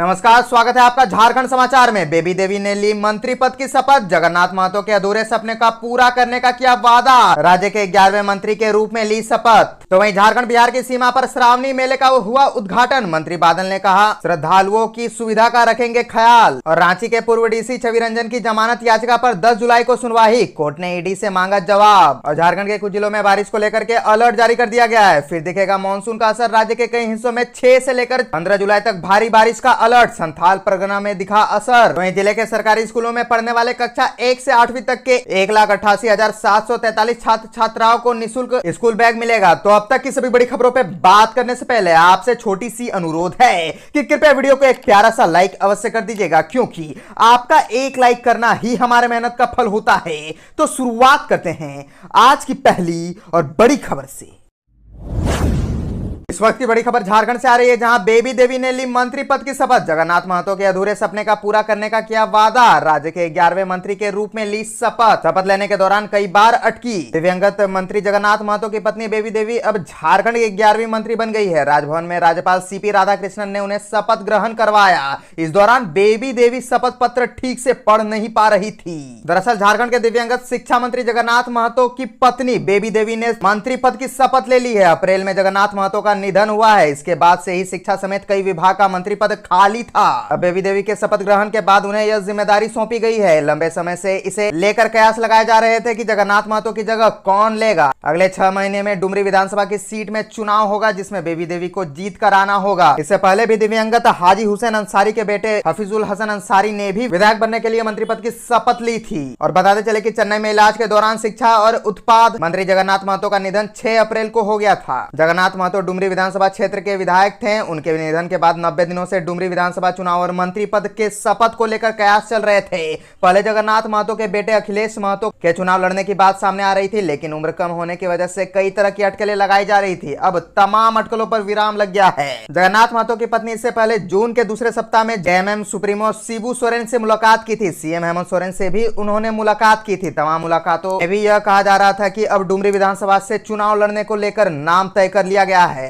नमस्कार, स्वागत है आपका झारखंड समाचार में। बेबी देवी ने ली मंत्री पद की शपथ। जगन्नाथ महतो के अधूरे सपने का पूरा करने का किया वादा। राज्य के 11वें मंत्री के रूप में ली शपथ। तो वहीं झारखंड बिहार की सीमा पर श्रावणी मेले का हुआ उद्घाटन। मंत्री बादल ने कहा, श्रद्धालुओं की सुविधा का रखेंगे ख्याल। और रांची के पूर्व डीसी छवि रंजन की जमानत याचिका पर 10 जुलाई को सुनवाई। कोर्ट ने ईडी से मांगा जवाब। और झारखंड के कुछ जिलों में बारिश को लेकर के अलर्ट जारी कर दिया गया है। फिर दिखेगा मानसून का असर। राज्य के कई हिस्सों में 6 से लेकर 15 जुलाई तक भारी बारिश का अलर्ट। संथाल परगना में दिखा असर। वहीं जिले के सरकारी स्कूलों में पढ़ने वाले कक्षा 1 से 8वीं तक के 1,88,743 छात्र छात्राओं को निःशुल्क स्कूल बैग मिलेगा। तो अब तक की सभी बड़ी खबरों पे बात करने से पहले आपसे छोटी सी अनुरोध है कि कृपया वीडियो को एक प्यारा सा लाइक अवश्य कर दीजिएगा, क्योंकि आपका एक लाइक करना ही हमारे मेहनत का फल होता है। तो शुरुआत करते हैं आज की पहली और बड़ी खबर से। इस वक्त की बड़ी खबर झारखंड से आ रही है, जहां बेबी देवी ने ली मंत्री पद की शपथ। जगन्नाथ महतो के अधूरे सपने का पूरा करने का किया वादा। राज्य के 11वें मंत्री के रूप में ली शपथ। शपथ लेने के दौरान कई बार अटकी। दिव्यांगत मंत्री जगन्नाथ महतो की पत्नी बेबी देवी अब झारखंड की 11वीं मंत्री बन गई है। राजभवन में राज्यपाल सीपी राधाकृष्णन ने उन्हें शपथ ग्रहण करवाया। इस दौरान बेबी देवी शपथ पत्र ठीक से पढ़ नहीं पा रही थी। दरअसल झारखंड के दिव्यांगत शिक्षा मंत्री जगन्नाथ महतो की पत्नी बेबी देवी ने मंत्री पद की शपथ ले ली है। अप्रैल में जगन्नाथ महतो का निधन हुआ है। इसके बाद से ही शिक्षा समेत कई विभाग का मंत्री पद खाली था। अब बेबी देवी के शपथ ग्रहण के बाद उन्हें यह जिम्मेदारी सौंपी गई है। लंबे समय से इसे लेकर कयास लगाए जा रहे थे कि जगन्नाथ महतो की जगह कौन लेगा। अगले 6 महीने में डुमरी विधानसभा की सीट में चुनाव होगा, जिसमें बेबी देवी को जीत कर आना होगा। इससे पहले भी दिव्यांगत हाजी हुसैन अंसारी के बेटे हफीजुल हसन अंसारी ने भी विधायक बनने के लिए मंत्री पद की शपथ ली थी। और बताते चले कि चेन्नई में इलाज के दौरान शिक्षा और उत्पाद मंत्री जगन्नाथ महतो का निधन 6 अप्रैल को हो गया था। जगन्नाथ महतो डुमरी विधानसभा क्षेत्र के विधायक थे। उनके निधन के बाद 90 दिनों से डुमरी विधानसभा चुनाव और मंत्री पद के शपथ को लेकर कयास चल रहे थे। पहले जगन्नाथ महतो के बेटे अखिलेश महतो के चुनाव लड़ने की बात सामने आ रही थी, लेकिन उम्र कम होने की वजह से कई तरह की अटकलें लगाई जा रही थी। अब तमाम अटकलों पर विराम लग गया है। जगन्नाथ महतो की पत्नी इससे पहले जून के दूसरे सप्ताह में जेएमएम सुप्रीमो शिबू सोरेन से मुलाकात की थी। सीएम हेमंत सोरेन से भी उन्होंने मुलाकात की थी। तमाम मुलाकातों में भी यह कहा जा रहा था कि अब डुमरी विधानसभा से चुनाव लड़ने को लेकर नाम तय कर लिया गया है।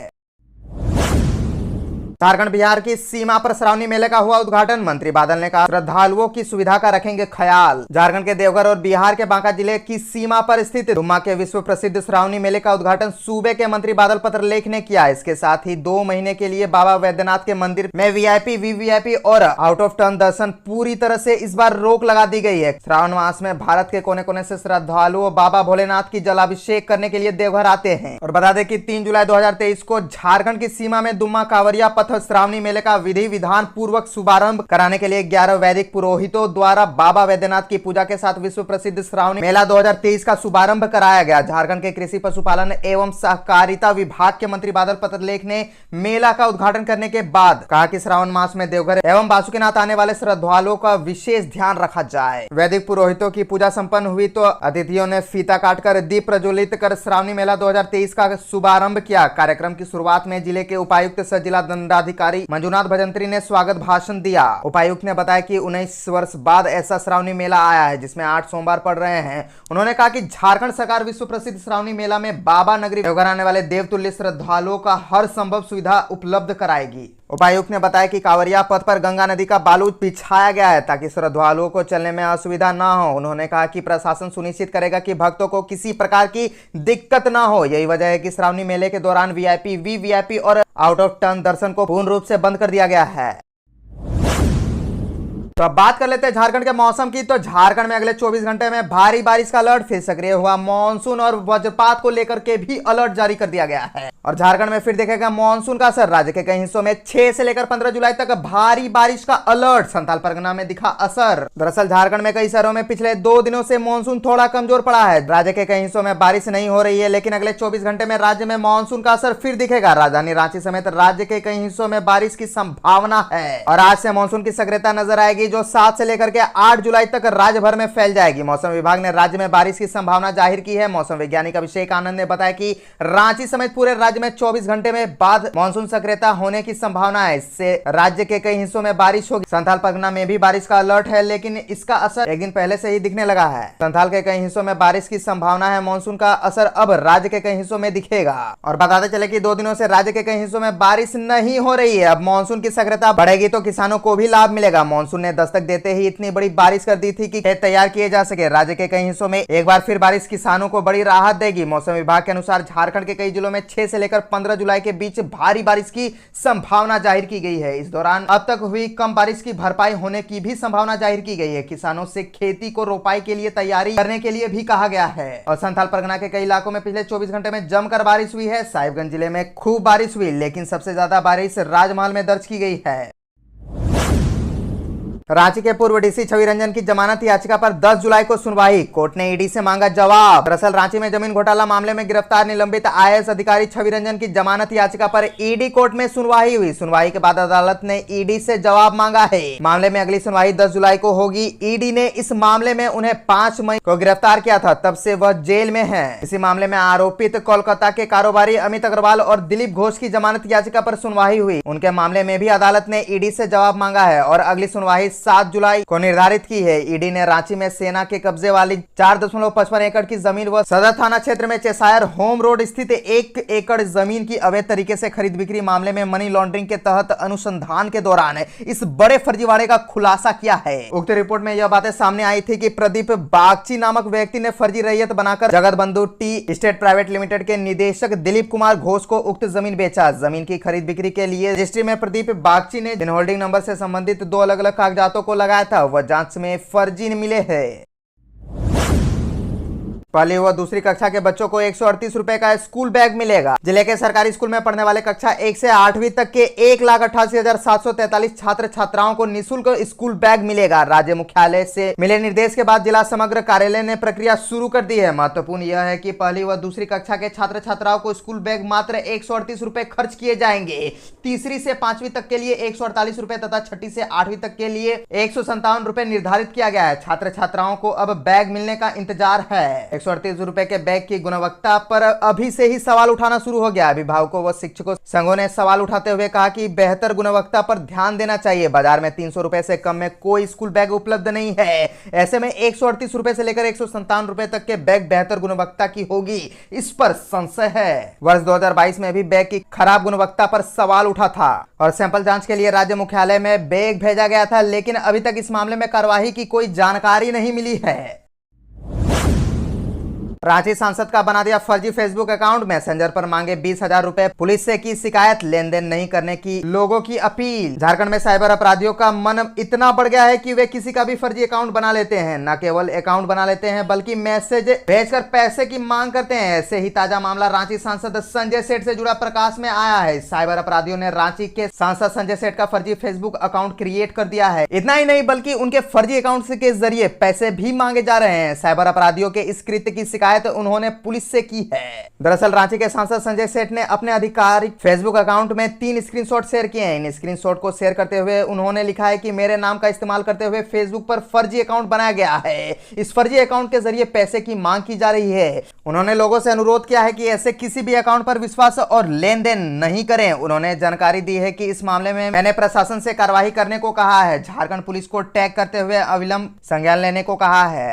झारखंड बिहार की सीमा पर श्रावणी मेले का हुआ उद्घाटन। मंत्री बादल ने कहा, श्रद्धालुओं की सुविधा का रखेंगे ख्याल। झारखंड के देवघर और बिहार के बांका जिले की सीमा पर स्थित डुम्मा के विश्व प्रसिद्ध श्रावणी मेले का उद्घाटन सूबे के मंत्री बादल पत्रलेख ने किया। इसके साथ ही 2 महीने के लिए बाबा वैद्यनाथ के मंदिर में वीआईपी, वीवीआईपी और आउट ऑफ टर्न दर्शन पूरी तरह से इस बार रोक लगा दी गई है। श्रावण मास में भारत के कोने कोने से श्रद्धालु बाबा भोलेनाथ की जलाभिषेक करने के लिए देवघर आते हैं। और बता दें कि 3 जुलाई 2023 को झारखंड की सीमा में दुम्मा कांवरिया पथ श्रावणी मेले का विधि विधान पूर्वक शुभारंभ कराने के लिए 11 वैदिक पुरोहितों द्वारा बाबा वैद्यनाथ की पूजा के साथ विश्व प्रसिद्ध श्रावणी मेला 2023 का शुभारंभ कराया गया। झारखंड के कृषि पशुपालन एवं सहकारिता विभाग के मंत्री बादल पत्रलेख ने मेला का उद्घाटन करने के बाद कहा कि श्रावण मास में देवघर एवं बासुकीनाथ आने वाले श्रद्धालुओं का विशेष ध्यान रखा जाए। वैदिक पुरोहितों की पूजा संपन्न हुई तो अतिथियों ने फीता काटकर दीप प्रज्वलित कर श्रावणी मेला 2023 का शुभारंभ किया। कार्यक्रम की शुरुआत में जिले के उपायुक्त सह जिला दंडाधिकारी मंजुनाथ भजंत्री ने स्वागत भाषण दिया। उपायुक्त ने बताया कि 19 वर्ष बाद ऐसा श्रावणी मेला आया है, जिसमें 8 सोमवार पड़ रहे हैं। उन्होंने कहा कि झारखंड सरकार विश्व प्रसिद्ध श्रावणी मेला में बाबा नगरी देवघर आने वाले देवतुल्य श्रद्धालुओं का हर संभव सुविधा उपलब्ध कराएगी। उपायुक्त ने बताया कि कांवरिया पथ पर गंगा नदी का बालू बिछाया गया है ताकि श्रद्धालुओं को चलने में असुविधा न हो। उन्होंने कहा कि प्रशासन सुनिश्चित करेगा कि भक्तों को किसी प्रकार की दिक्कत न हो। यही वजह है कि श्रावणी मेले के दौरान वीआईपी, वीवीआईपी और आउट ऑफ टर्न दर्शन को पूर्ण रूप से बंद कर दिया गया है। तो अब बात कर लेते हैं झारखंड के मौसम की। तो झारखंड में अगले 24 घंटे में भारी बारिश का अलर्ट। फिर सक्रिय हुआ मानसून और वज्रपात को लेकर के भी अलर्ट जारी कर दिया गया है। और झारखंड में फिर देखेगा मानसून का असर। राज्य के कई हिस्सों में 6 से लेकर 15 जुलाई तक भारी बारिश का अलर्ट। संथाल परगना में दिखा असर। दरअसल झारखंड में कई शहरों में पिछले 2 दिनों से मानसून थोड़ा कमजोर पड़ा है। राज्य के कई हिस्सों में बारिश नहीं हो रही है, लेकिन अगले 24 घंटे में राज्य में मानसून का असर फिर दिखेगा। राजधानी रांची समेत राज्य के कई हिस्सों में बारिश की संभावना है। और आज से मानसून की सक्रियता नजर आएगी। जो 7 से लेकर के 8 जुलाई तक राज्य भर में फैल जाएगी। मौसम विभाग ने राज्य में बारिश की संभावना जाहिर की है। मौसम वैज्ञानिक अभिषेक आनंद ने बताया कि रांची समेत पूरे राज्य में 24 घंटे में बाद मानसून सक्रियता होने की संभावना है। इससे राज्य के कई हिस्सों में बारिश होगी। संथाल परगना में भी बारिश का अलर्ट है, लेकिन इसका असर एक दिन पहले से ही दिखने लगा है। संथाल के कई हिस्सों में बारिश की संभावना है। मानसून का असर अब राज्य के कई हिस्सों में दिखेगा। और बताते चले कि 2 दिनों से राज्य के कई हिस्सों में बारिश नहीं हो रही है। अब मानसून की सक्रियता बढ़ेगी तो किसानों को भी लाभ मिलेगा। मानसून ने दस्तक देते ही इतनी बड़ी बारिश कर दी थी कि खेत तैयार किए जा सके। राज्य के कई हिस्सों में एक बार फिर बारिश किसानों को बड़ी राहत देगी। मौसम विभाग के अनुसार झारखंड के कई जिलों में 6 से लेकर 15 जुलाई के बीच भारी बारिश की संभावना जाहिर की गई है। इस दौरान अब तक हुई कम बारिश की भरपाई होने की भी संभावना जाहिर की गई है। किसानों से खेती को रोपाई के लिए तैयारी करने के लिए भी कहा गया है। और संथाल परगना के कई इलाकों में पिछले 24 घंटे में जमकर बारिश हुई है। साहिबगंज जिले में खूब बारिश हुई, लेकिन सबसे ज्यादा बारिश राजमहल में दर्ज की गई है। रांची के पूर्व डीसी छवि रंजन की जमानत याचिका पर 10 जुलाई को सुनवाई। कोर्ट ने ईडी से मांगा जवाब। दरअसल रांची में जमीन घोटाला मामले में गिरफ्तार निलंबित आईएएस अधिकारी छवि रंजन की जमानत याचिका पर ईडी कोर्ट में सुनवाई हुई। सुनवाई के बाद अदालत ने ईडी से जवाब मांगा है। मामले में अगली सुनवाई 10 जुलाई को होगी। ईडी ने इस मामले में उन्हें 5 मई को गिरफ्तार किया था, तब से वह जेल में है। इसी मामले में आरोपित कोलकाता के कारोबारी अमित अग्रवाल और दिलीप घोष की जमानत याचिका पर सुनवाई हुई। उनके मामले में भी अदालत ने ईडी से जवाब मांगा है और अगली सुनवाई 7 जुलाई को निर्धारित की है। ईडी ने रांची में सेना के कब्जे वाली 4.55 एकड़ की जमीन व सदर थाना क्षेत्र में चेसायर होम रोड स्थित 1 एकड़ जमीन की अवैध तरीके से खरीद बिक्री मामले में मनी लॉन्ड्रिंग के तहत अनुसंधान के दौरान इस बड़े फर्जीवाड़े का खुलासा किया है। उक्त रिपोर्ट में यह बातें सामने आई थी कि प्रदीप बागची नामक व्यक्ति ने फर्जी रैयत बनाकर जगत बंधु टी स्टेट प्राइवेट लिमिटेड के निदेशक दिलीप कुमार घोष को उक्त जमीन बेचा। जमीन की खरीद बिक्री के लिए रजिस्ट्री में प्रदीप बागची ने जिन होल्डिंग नंबर से संबंधित 2 अलग अलग कागजातों को लगाया था, वह जांच में फर्जी मिले हैं। पहली व दूसरी कक्षा के बच्चों को 138 रुपए का स्कूल बैग मिलेगा। जिले के सरकारी स्कूल में पढ़ने वाले कक्षा 1 से 8वीं तक के 1,88,743 छात्र छात्राओं को निःशुल्क स्कूल बैग मिलेगा। राज्य मुख्यालय से मिले निर्देश के बाद जिला समग्र कार्यालय ने प्रक्रिया शुरू कर दी है। महत्वपूर्ण यह है कि पहली व दूसरी कक्षा के छात्र छात्राओं को स्कूल बैग मात्र 138 रुपए खर्च किए जाएंगे। तीसरी से 5वीं तक के लिए 148 रुपए तथा छठी से 8वीं तक के लिए 157 रुपए निर्धारित किया गया है। छात्र छात्राओं को अब बैग मिलने का इंतजार है। 138 रुपए के बैग की गुणवत्ता पर अभी से ही सवाल उठाना शुरू हो गया। अभिभावकों व शिक्षकों संघों ने सवाल उठाते हुए कहा कि बेहतर गुणवत्ता पर ध्यान देना चाहिए। बाजार में 300 रुपए से कम में कोई स्कूल बैग उपलब्ध नहीं है। ऐसे में 138 रुपए से लेकर 157 रुपए तक के बैग बेहतर गुणवत्ता की होगी, इस पर संशय है। वर्ष 2022 में भी बैग की खराब गुणवत्ता पर सवाल उठा था और सैंपल जांच के लिए राज्य मुख्यालय में बैग भेजा गया था, लेकिन अभी तक इस मामले में कार्रवाई की कोई जानकारी नहीं मिली है। रांची सांसद का बना दिया फर्जी फेसबुक अकाउंट। मैसेंजर पर मांगे 20,000 रुपए, पुलिस से की शिकायत, लेन देन नहीं करने की लोगों की अपील। झारखंड में साइबर अपराधियों का मन इतना बढ़ गया है कि वे किसी का भी फर्जी अकाउंट बना लेते हैं। न केवल अकाउंट बना लेते हैं बल्कि मैसेज भेजकर पैसे की मांग करते हैं। ऐसे ही ताजा मामला रांची सांसद संजय सेठ से जुड़ा प्रकाश में आया है। साइबर अपराधियों ने रांची के सांसद संजय सेठ का फर्जी फेसबुक अकाउंट क्रिएट कर दिया है। इतना ही नहीं बल्कि उनके फर्जी अकाउंट के जरिए पैसे भी मांगे जा रहे हैं। साइबर अपराधियों के इस कृत्य की शिकायत उन्होंने पुलिस से की है। दरअसल रांची के सांसद संजय सेठ ने अपने आधिकारिक फेसबुक अकाउंट में 3 स्क्रीनशॉट शेयर किए हैं। इन स्क्रीनशॉट को शेयर करते हुए उन्होंने लिखा है कि मेरे नाम का इस्तेमाल करते हुए फेसबुक पर फर्जी अकाउंट बनाया गया है। इस फर्जी अकाउंट के जरिए पैसे की मांग की जा रही है। उन्होंने लोगों से अनुरोध किया है कि ऐसे किसी भी अकाउंट पर विश्वास और लेन देन नहीं करें। उन्होंने जानकारी दी है कि इस मामले में मैंने प्रशासन से कार्रवाई करने को कहा है। झारखंड पुलिस को टैग करते हुए अविलंब संज्ञान लेने को कहा है।